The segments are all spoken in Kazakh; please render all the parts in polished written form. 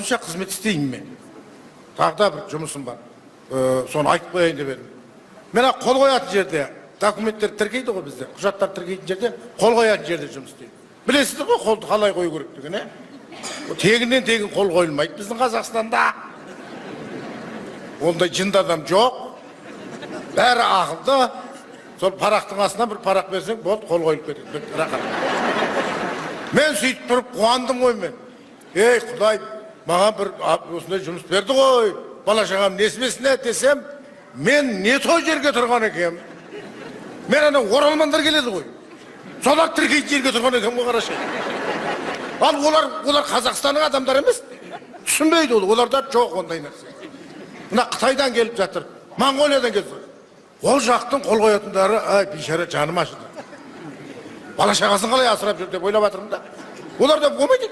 Қызмет істеймін мен. Тағы да бір жұмысым бар. Соны айтып қояйын деп едім. Мен қол қоятын жерде, документтер тіркейді ғой бізде, құжаттар тіркейтін жерде, қол қоятын жерде жұмыс істейді. Білесіздер ғой қолды қалай қою керек деген, Тегіннен тегін қол қойылмайды біздің Қазақстанда. Ондай жынды адам жоқ. Бәрі ақылды. Сол парақтың астына бір парақ берсең, болды, қол қойылып кетеді. Рақат. Мен сөйтіп тұрып қуандым ғой мен. Ей, Құдай, маған бір осындай жұмыс берді ғой. Бала шағам несібесіне десем, мен не той жерге тұрған екем. Мен ана оралмандар келеді ғой. Солар тіркейтін жерге тұрған екем ғой, қарашы. Ал олар Қазақстанның адамдары емес. Түсінбейді ол. Оларда жоқ ондай нәрсе. Мына Қытайдан келіп жатыр, Моңғолиядан келіп жатыр. Ол жақтың қол қоятындары, ай, бейшара жаным ашыды. Бала шағасын қалай асырап жүр деп ойлап жатырмын да. Олар да болмайды.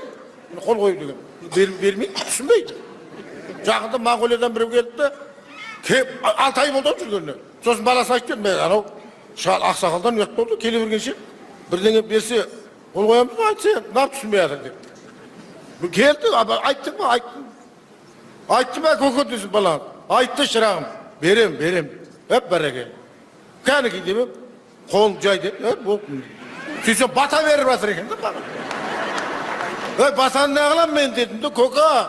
Қол қою деген. Бермейді, түсінбейді. Жақында Моңғолиядан біреу келді, 6 ай болды жүргеніне. Сосын баласы айтты, мен анау ақсақалдан ұят болды, келе бергенше бірдеңе берсе, қол қоямыз ба, айтса, нар түсінбей жатыр деп. Келді, айттың ба, айттың. Айтты ма, көке десін балаң. Айтты шырағым, берем. Бәрекел. Кәнікі демем, қол жай деп, болды. Сөйтсе бата беріп жатыр екен. Батаны не қылам мен дедім де, көке,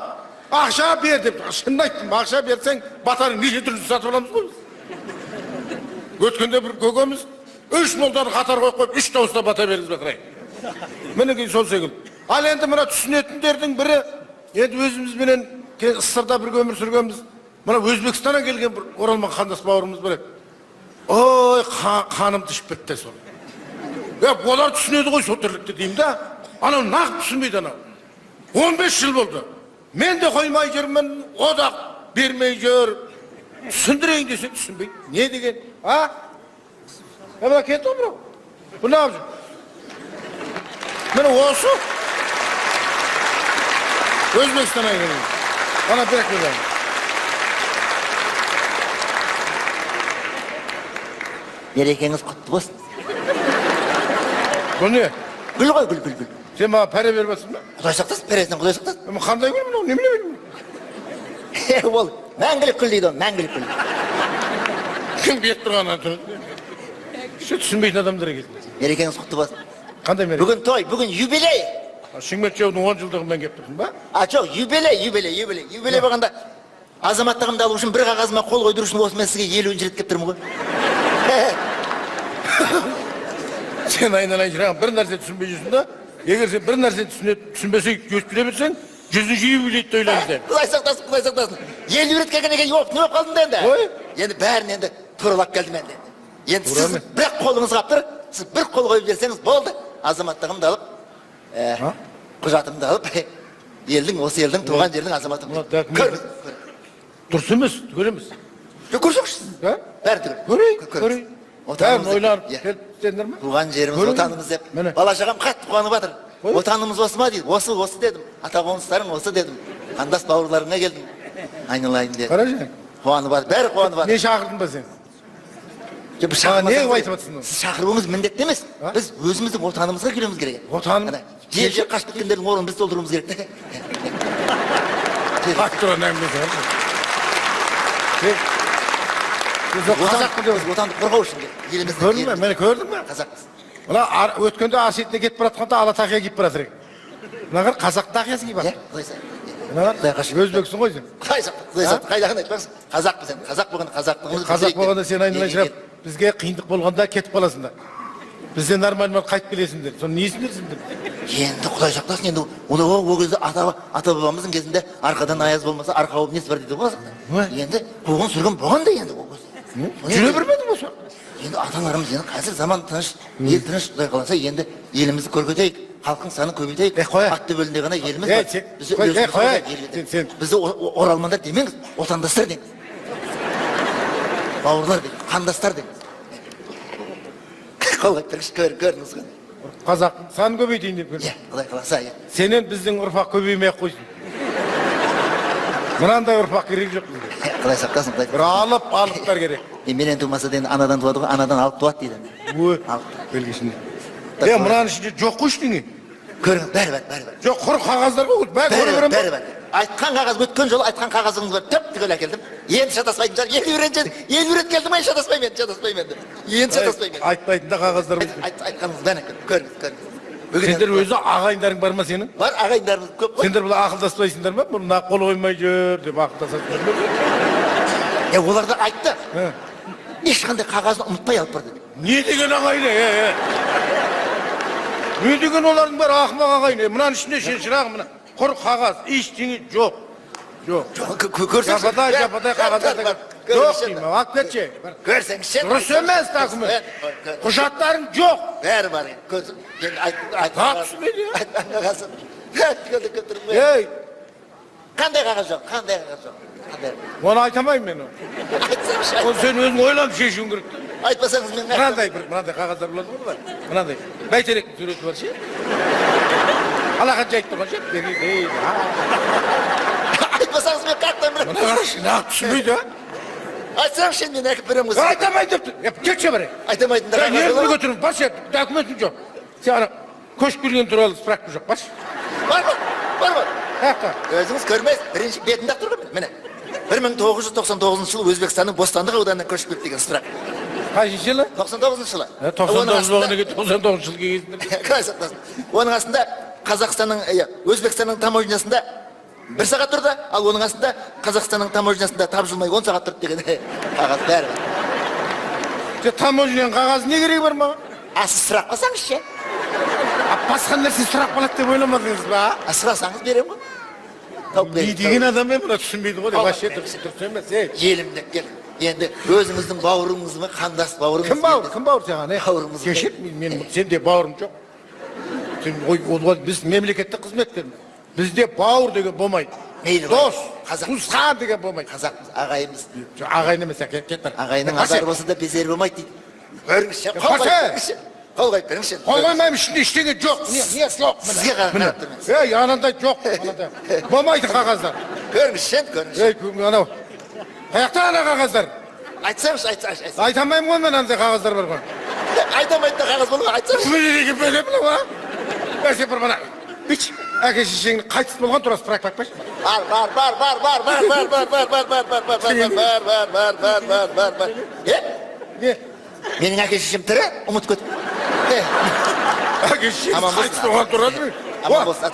ақша бер деп. Шынын айттым, ақша берсең, батаны неше түрлі сатып аламыз ғой. Өткенде бір көкеміз 3 молданы қатар қойып, 3 дауыста бата бергізіп жатыр. Мінекей сол секілді. Ал енді мына түсінетіндердің бірі, енді өзімізбенен сырда бір өмір сүргенбіз. Мына Өзбекстаннан келген бір оралман қандас бауырымыз бар еді. Ой, қанымды ішіп кетті сол. Олар түсінеді ғой сол тірлікті деймін да. Анау нақ түсінбейді анау. 15 жыл болды. Мен де қоймай жүрмін, о да бермей жүр. Түсіндірейін десе түсінбейді. Не деген? Мына кетті ғой. Бұл не қап жүр? Міне осы. Өзбекстаннан келген. Ана берек берген. Мерекеңіз құтты болсын. Бұл не? Гүл ғой, гүл. Сен маған пәре беріп жатсың ба? Құдай сақтасын, пәресінен Құдай сақтасын. Қандай гүл мынау? Немене бердің? Ол мәңгілік гүл дейді ол, мәңгілік гүл. Кім бет тұрғаннан тұрды? Түсінбейтін адамдар келді. Мерекеңіз құтты болсын. Қандай мереке? Бүгін той, бүгін юбилей. Шымкент жаудың 10 жылдығымен келіп тұрсың ба? Жоқ, юбилей болғанда азаматтығымды алу үшін бір қағазыма қол қойдыру үшін осы мен сізге 50 рет келіп тұрмын ғой. Сен айналайын шырағым, бір нәрсе түсінбей жүрсің да, егер сен бір нәрсе түсінбесең, көстіре берсең, 100-ші юбилейді тойлаймыз деп. Құдай сақтасын. 50 рет келген екен, жоқ, не болып қалдың да енді? Енді бәрін енді туралап келдім енді. Енді сіз бір қолыңыз қап тұр, сіз бір қол қойып берсеңіз болды. Азаматтығымды алып, құжатымды алып, осы елдің, туған жердің азаматтығымды. Көріңіз. Дұрыс емес, көреміз. Көрсеңізші. Бәрі көрейін. Бәрін ойланып келіп сендер ме? Туған жеріміз, отанымыз деп. Бала шағам қатты қуанып жатыр. Отанымыз осы ма дейді. Осы дедім. Ата қоныстарың осы дедім. Қандас бауырларыңа келдім. Айналайын дедім. Қарашы. Қуанып жатыр, бәрі қуанып жатыр. Не шақырдың ба сен? Не айтып жатсың? Сіз шақыруыңыз міндетті емес. Біз өзіміздің отанымызға келуіміз керек. Отаным? Жер қашып кеткендердің орнын біз толтыруымыз керек. Отанды қорғау үшін елімізді. Көрдің бе? Мені көрдің бе? Қазақпыз. Мына өткенде асетіне кетіп баратқанда ала тақия киіп баратыр екен. Мына қазақ тақиясы киіп жатыр. Өзбексің ғой сен. Құдай сақтасын. Қайдағын айтпаңыз. Қазақпыз енді. Қазақ болғанда қазақтығымыз. Қазақ болғанда сен айналайын шырап, бізге қиындық болғанда кетіп қаласыңдар. Бізден нормально қайтып келесіңдер. Соны не есіңдерсіңдер? Енді Құдай сақтасын, енді ол кезде ата бабамыздың кезінде арқадан аяз болмаса арқа болып несі бар дейді ғой қазақта. Енді қуғын сүргін болған да енді ол кезде. Жүре бермеді ме сол? Енді аталарымыз енді қазір заман тыныш, ел тыныш, Құдай қаласа енді елімізді көркейтейік, халқың санын көбейтейік. Аты бөлінде ғана еліміз бар. Бізді оралмандар демеңіз, отандастар деңіз. Бауырлар деңіз, қандастар деңіз. Қолға көріңіз ғой. Қазақ санын көбейтейін деп көрді. Құдай қаласа. Сенен біздің ұрпақ көбеймей-ақ қойсын. Мынандай ұрпақ керек жоқ бізге. Құдай сақтасын. Бір алыптар керек. Менен тумаса да анадан туады ғой, анадан алып туады дейді. Белгісінде. Мынаның ішінде жоқ қой ештеңе. Көріңіз, бәрі бар. Жоқ, құр қағаздар ғой, бәрі көре берем ба? айтқан қағаз өткен жолы айтқан қағазыңыз бар тіп түгел әкелдім. Енді шатаспайтын шығар. Елу рет келдім ай шатаспаймын енді. Енді шатаспаймын. Айтпайтын да қағаздар. Айтқаныңыз бәрін әкелдім. Көріңіз. Сендер өзі ағайындарың бар ма сенің? Бар, ағайындарымыз көп қой. Сендер бұл ақылдаспайсыңдар ма? Мына қол қоймай жүр деп ақылдасасыңдар ма? Олар да айтты. Ешқандай қағазын ұмытпай алып бар деді. Не деген ағайын? Не деген олардың бар ақымақ ағайын? Мынаның ішінде шырағым мына. Құр қағаз, ештеңе жоқ. Көрсеңіз. Жападай қағаздар бар. Жоқ деймін, алып кетші. Көрсеңіз. Дұрыс емес документ. Құжаттарың жоқ. Бәрі бар. Айтқан қағазын. Ей! Қандай қағаз жоқ? Оны айтамайым мен. Айтсаңшы. Оны сен өзің ойланып шешуің керек. Айтпасаңыз мен Мынандай қағаздар болады ғой. Мынандай. Бәйтеректің суреті бар ше. Алақан жайып тұрған ше. айтпасаңыз мен қақтан білемін. Мына қарашы, нақ түсінбейді. Айтсаңшы мен әкіп беремін. Айтамайды депті. Кетші барай. Айтамайтындар қағаз Нені болады. көтерің? Баршы, документің жоқ. Сен ана көшіп келген туралы справка жоқ. Баршы. Бар. Қаяқта? Өзіңіз көрмейсіз. Бірінші бетінде тұр ғой. Міне. 1999 жылы Өзбекстанның Бостандық ауданына көшіп келді деген справка. Қайсы жылы? 99 жылы. 99 болғаннан кейін 99 жыл келгенсіңдер. Оның астында Қазақстанның, Өзбекстанның таможнясында 1 сағат тұрды, ал оның астында Қазақстанның таможнясында тапжылмай 10 сағат тұрды деген қағаз бәрі. Таможняның қағазы не керегі бар ма? Сіз сұрақ қылсаңыз ше? Басқа нәрсе сұрақ болады деп ойламадыңыз ба? Сұрасаңыз беремін ғой. Не деген адам мен мұна түсінбейді ғой. Вообще дұрыс емес. Елімден кел. Енді өзіңіздің бауырыңыз ба, қандас бауырыңыз? Кім бауыр саған? Бауырыңыз. Кешір, сенде бауырым жоқ. Біз мемлекеттік қызметкерміз. Бізде бауыр деген болмайды. Дос, туысқан деген болмайды. Қазақпыз, ағайымыз. Ағайын емес, кет бар. Ағайынның азар болса да безер болмайды дейді. Көріңізші, қол қойып беріңізші. Қол қоймайым, ішінде ештеңе жоқ. Не жоқ? Сізге қарап тұрмыз. Анандай жоқ. Болмайды қағаздар. Көріңізші. Анау. Қаяқта ана қағаздар? Айтсаңыз. Айтамайым ғой мен андай қағаздар бар ғой. Айтамайды да қағаз болма, айтсаңыз. Неге бөле білу ма? Бәсе бір мына. Бич, әке шешеңнің қайтыс болған туралы справка айтпайшы. Бар. Не? Менің әке шешем тірі, ұмыт көтіп. Әке шешем қайтыс болған туралы.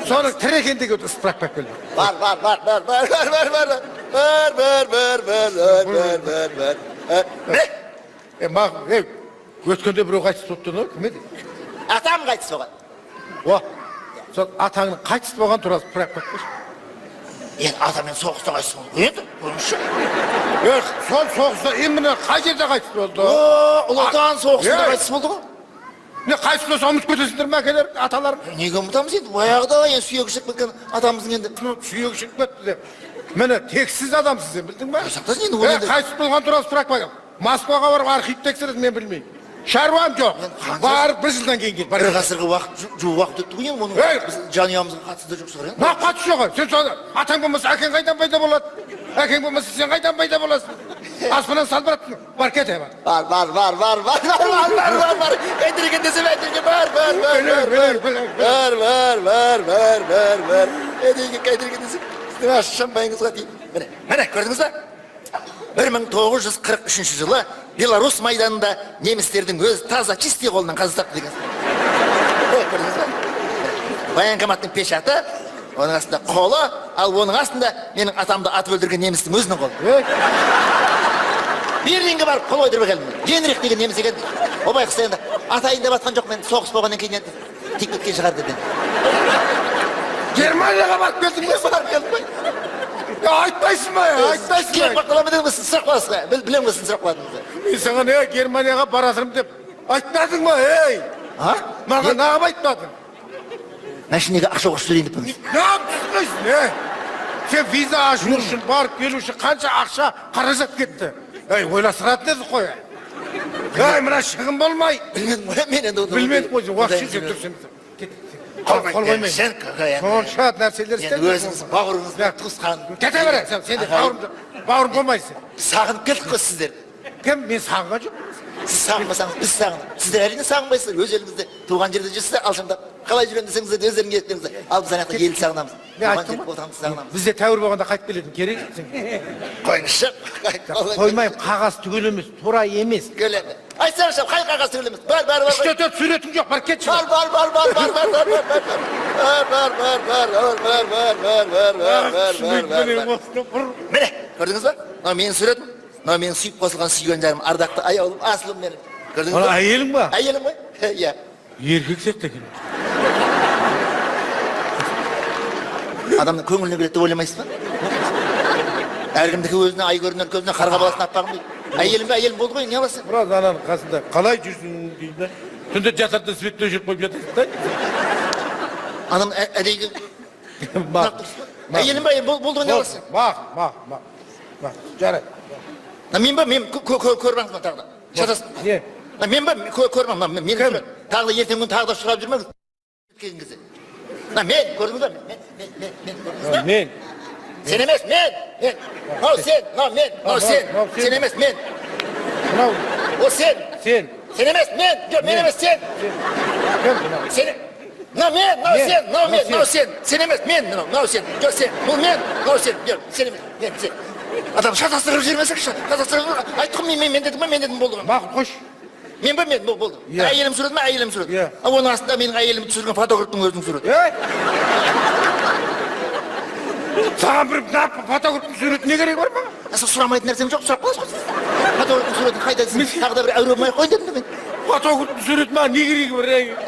Соның тірі екендігі справка келді. Бар. Өткенде біреу қайтыс болыпты ғой, кім еді? Атам қайтыс болған. Сол атаңның қайтыс болған туралы справка айтпайшы. Енді атамен соғыста қайтыс болды. Енді, көріңізші. Сол соғыста еміне қай жерде қайтыс болды? Ұлы Отан соғысында қайтыс болды ғой. Не қайтыс болса ұмыт көтесіңдер ме әкелер, аталарым? Неге ұмытамыз енді? Баяғыда енді сүйегі шығып кеткен атамыздың енді. Сүйегі шығып кетті деп. Міне тексіз адамсыз сен, білдің ба? Сақтасын енді ол енді. Қайтыс болған туралы справка. Москваға барып архив тексереді, мен білмеймін. Шаруам жоқ. Барып 1 жылдан кейін кел. Бір ғасырға жуық уақыт өтті ғой енді оның жанұямызға қатысы да жоқ шығар енді. Қатысы жоқ. Сен соны атаң болмаса әкең қайдан пайда болады? Әкең болмаса сен қайдан пайда боласың? Аспаннан салбыраттың. Бар кете бар. Бар. Әйтірген десем әйтірген бар. Әйтірген десем сіздің ашы шампайыңызға дейін. Міне, көрдіңіз ба? 1943 жылы Беларусь майданында немістердің өз таза чистый қолынан қаза тапты деген. Көрдіңіз ба? Военкоматтың пешаты, оның астында қолы, ал оның астында менің атамды атып өлтірген немістің өзінің қолы. Берлинге барып қол ойдырып келдім. Генрих деген неміс екен. Обай қыста енді атайын деп атқан жоқ, мен соғыс болғаннан кейін тек кеткен шығар деді. Германияға барып келдің бе? Барып келдім ғой. Айтпайсың ба? Керек бақылама дедіңіз, сұрақ қыласыз. Білемін сіздің сұрақ қыладыңызды. Мен саған Германияға баратырмын деп айтпадың ба? Маған нағып айтпадың. Машинеге ақша қосып төлейін деп тұрмыз. Нағып түспейсің, сен виза ашу үшін барып келу үшін қанша ақша қаражат кетті? Ойластыратын еді қой. Мына шығын болмай. Білмедім ғой, мен енді. Білмедім ғой, уақытша сен тұрсың. Қол қоймайын. Сонша нәрселер істеп. Өзіңіз бауырыңыз туысқан. Кете бері, сен де бауырым болмайсың. Сағынып келдік қой сіздер. Кім? Мен сағынған жоқ. Сіз сағынбасаңыз біз сағынып. Сіздер әрине сағынбайсыздар. Өз еліңізде туған жерде жүрсіздер, алшаңдап. Қалай жүрем десеңіз де өздерің еттіңіз. Ал біз анақта елді сағынамыз. Ne ayттın mı? Bizde tavır bağında kayıt biledim. Gerek misin? Қойыңызшы. Koymayım. Kağız tügül емес. Tora емес. Келеді. Айтсаңызшы, қай қағаз түгілеміз? Бар. İşte ötөт süretin yok. Бар кетші. Бар. Міне, көрдіңіз ба? Мына менің суретім. Мына менің сүйіп қосылған сүйген жарым, ардақты аяулым, асылым менің. Көрдіңіз ба? Әйелің ба? Әйелім ғой? Иә. Еркек сияқты екен. Адамның көңіліне келеді деп ойламайсыз ба? Әркімдікі өзіне ай көрінер көзіне қарға баласын аппағым дейді. Әйелім бе әйелім болды ғой, не аласың? Біраз ананың қасында қалай жүрсің дейді да. Түнде жатарда светтен жүріп қойып жатасың да. Анам әдейгі... Әйелім бе әйелім болды ғой, не аласың? Бақ. Жарай. Мен ба, мен көрмеңіз ма тағы да? Шатасың? Не? Мен ба, көрмең, мен тағы да ертең күн тағы да шығарып жүрмеңіз. Келген кезде. Мен, көрдіңіз ба? Мен. Sen емес, men. Мынау сен, мынау мен, мынау сен. Сен емес, мен. Мынау. О сен. Сен. Сен емес, мен. Жоқ, мен емес, сен. Сен. Мынау мен, мынау сен, мынау мен, мынау сен. Сен емес, мен, мынау сен. Жоқ, сен. Бұл мен, мынау сен. Жоқ, сен емес, мен, сен. Адам шатастырып жібермесеңші. Шатастырып. Айттым мен дедім ба, мен дедім болды. Бақыт қош. Мен ба, мен болды. Әйелім сурет ма, әйелім сурет. Оның астында менің әйелімді түсірген фотографтың өзінің суреті. Саған бір фотографтың суреті не керек бар ма? Сіз сұрамайтын нәрсем жоқ, сұрап қаласыз ғой. Фотографтың суретін қайда десің, тағы да бір әуре болмай қойын дедім де мен. Фотографтың суреті ма, не керегі бар?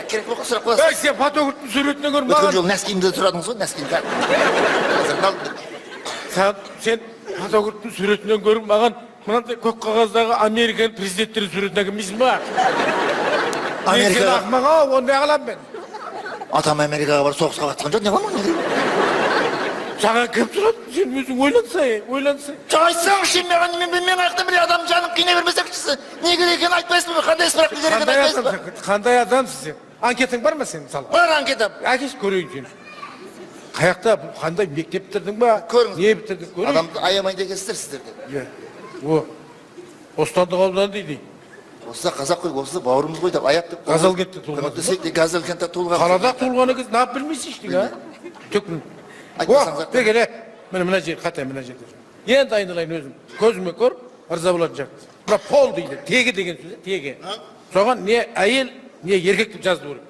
Керек болған сұрап қаласыз. Сен фотографтың суретіне көр маған. Өткен жолы нәскиімді тұрадыңыз ғой, нәскиімді. Сен фотографтың суретінен көріп маған мынандай көк қағаздағы Американ президенттерінің суретіне кірмейсің ба? Мен сен ақымақ ау, оны не қылам мен? Атам Америкаға бар соғысқа қатысқан жоқ, не қыламын? Саған кім тұрады? Сен өзің ойлансай. Айтсаңшы, мен аяқтан бір адам жаным қиына бермесекшісі. Не керек екенін айтпайсың ба? Қандай сұрақ керек екенін айтпайсың ба? Қандай адамсың сен? Анкетаң бар ма сен мысалы? Бар анкетам. Әкеш көрейін сені. Қаяқта қандай мектеп бітірдің ба? Көріңіз. Не бітірдің? Көрейін. Адамды аямайды екенсіздер сіздерде. Остандық аудан дейді. Осы қазақ қой, осы бауырымыз ғой деп аяп деп. Газалкентте туылған. Көмектесек де Газалкентте туылған. Қалада туылғаны кез нап білмейсің ештеңе, а? Төкмін. Бекеле, мына жер, қатай мына жерде. Енді айналайын өзім. Көзіме көр, ырза болатын жақ. Мына пол дейді, теге деген сөз, теге. Соған не әйел, не еркек деп жазды көріп.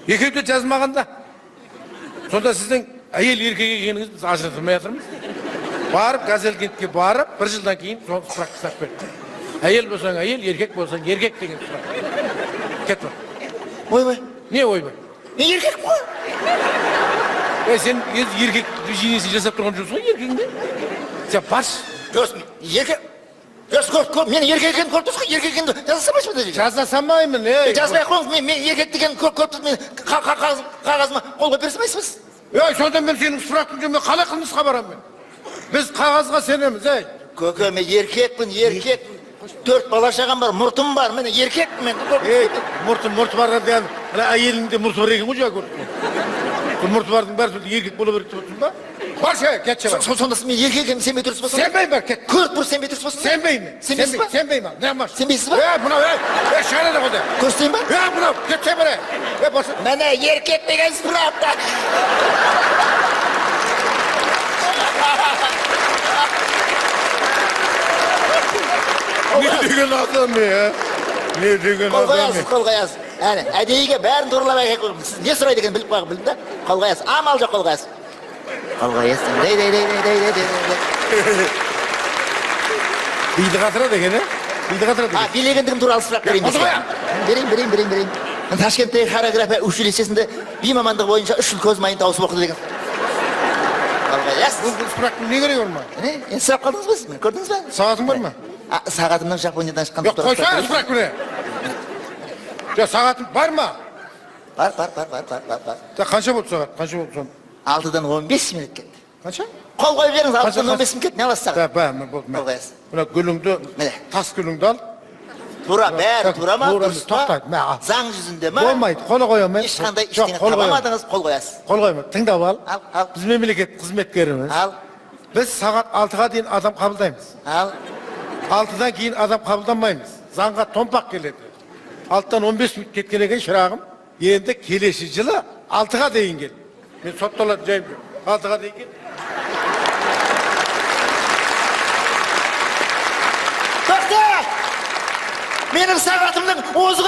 Еркек деп жазмағанда. Сонда сіздің әйел еркек екеніңіз біз ажыратылмай жатырмыз. Барып, Газалкентке барып, бір жылдан кейін соны сұрақты сап берді. Әйел болсаң әйел, еркек болсаң еркек деген сұрақ. Кет бар. Ойбай. Не ойбай? Мен еркек қой. Сен еркек движениесін жасап тұрған жоқсың ғой еркегіңде? Сен баршы. Жоқ, еркек. Жоқ, мен еркек екенін көріп тұрсыз ғой, еркек екенді жазасамайшы ма? Жазасамаймын, жазбай қойыңыз, мен еркек дегенін көріп тұрсыз, мен қағазыма қолға берсемайсыз? Сонда мен сенің сұрақтың жүмі қалай қылмысқа барам мен? Біз қағазға сенеміз, Көке, мен еркекпін, еркек. 4 бала шағам бар, мұртым бар, мен еркекпін мен. Мұрты бар деген, әйеліңде мұрты бар екен ғой жа көріп. Мұрты бардың бәрі сонда еркек бола береді деп отырсың ба? Баршы, кетші бар. Сонда мен еркек екенім сенбей тұрсыз ба? Сенбеймін бар, кет. Көріп тұр сенбей тұрсыз ба? Сенбеймін. Сенбеймін. Не қылмаш? Сенбейсіз ба? Мынау, шығарады ғой. Көрсетейін ба? Мынау, кетші бар. Міне еркек деген справка. Не деген адам мен, не деген адам мен. Қол қоясыз. Әдейіге бәрін туралап әкеп қойым. Сіз не сұрайды екен біліп қойып білдің да? Қол қоясыз. Амал жоқ қол қоясыз. Қол қоясыз. Биді қатырады екен, Биді қатырады екен. Билегендігім туралы сұрақ берейін. Берейін. Ташкенттегі хореография училищесінде би мамандығы бойынша 3 жыл көз майын тауысып оқыды деген. Қол қоясыз. Бұл сұрақтың не керек бар ма? Енді сұрап қалдыңыз ба сіз? Көрдіңіз ба? Сағатың бар ма? Сағатымның Жапониядан шыққан. Жоқ, қойсаңыз сұрақ көре. Сағатың бар ма? Бар. Қанша болды сағат? Қанша болды сон? 6-дан 15 минут кетті. Қанша? Қол қойып жеріңіз 6-дан 15 минут кетті. Не аласыз сағат? Болды. Қол қоясыз. Мына гүліңді, тас гүліңді ал. Тура, бәрі тура ма? Дұрыс па? Заң жүзінде ма? Болмайды, қолы қойамын. Ешқандай ештеңе табамадыңыз, қол қоясыз. Қол қойма, тыңдап ал. Ал. Біз мемлекет қызметкеріміз. Ал. Біз сағат 6-ға дейін адам қабылдаймыз. Ал. 6-дан кейін адам қабылданмаймыз. Заңға томпақ келеді. 6-дан 15 минут кеткеннен кейін шырағым, Endi kelesi жылы 6-га дейін кел. Мен сотталады жайым жоқ. 6-га дейін кел. Тоқта! Менің сағатымның озғы